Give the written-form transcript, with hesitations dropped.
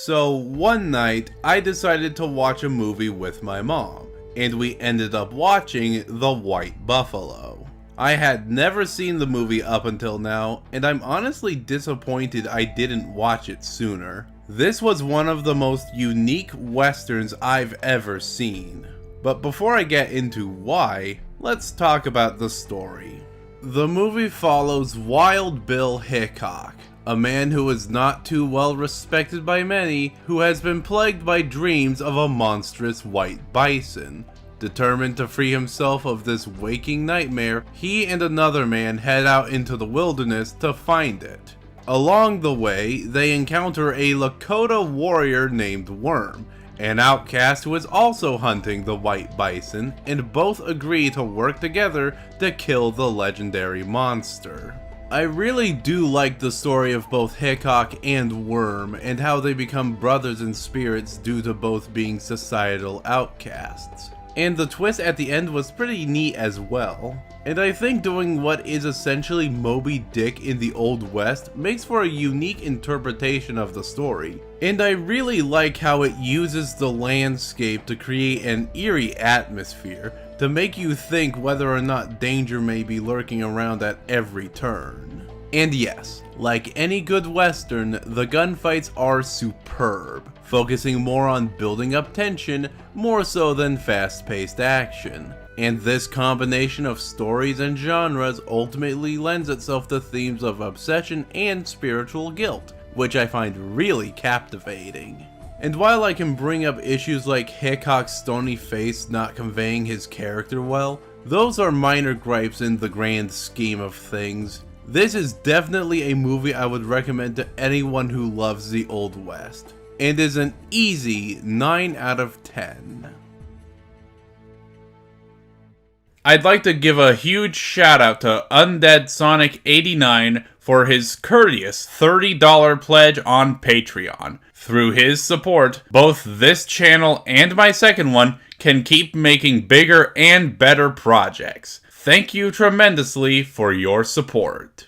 So one night, I decided to watch a movie with my mom, and we ended up watching The White Buffalo. I had never seen the movie up until now, and I'm honestly disappointed I didn't watch it sooner. This was one of the most unique westerns I've ever seen. But before I get into why, let's talk about the story. The movie follows Wild Bill Hickok, a man who is not too well respected by many, who has been plagued by dreams of a monstrous white bison. Determined to free himself of this waking nightmare, he and another man head out into the wilderness to find it. Along the way, they encounter a Lakota warrior named Worm, an outcast who is also hunting the white bison, and both agree to work together to kill the legendary monster. I really do like the story of both Hickok and Worm, and how they become brothers in spirits due to both being societal outcasts. And the twist at the end was pretty neat as well. And I think doing what is essentially Moby Dick in the Old West makes for a unique interpretation of the story. And I really like how it uses the landscape to create an eerie atmosphere, to make you think whether or not danger may be lurking around at every turn. And yes, like any good western, the gunfights are superb, focusing more on building up tension more so than fast-paced action. And this combination of stories and genres ultimately lends itself to themes of obsession and spiritual guilt, which I find really captivating. And while I can bring up issues like Hickok's stony face not conveying his character well, those are minor gripes in the grand scheme of things. This is definitely a movie I would recommend to anyone who loves the Old West, and is an easy 9 out of 10. I'd like to give a huge shout out to Undead Sonic 89 for his courteous $30 pledge on Patreon. Through his support, both this channel and my second one can keep making bigger and better projects. Thank you tremendously for your support.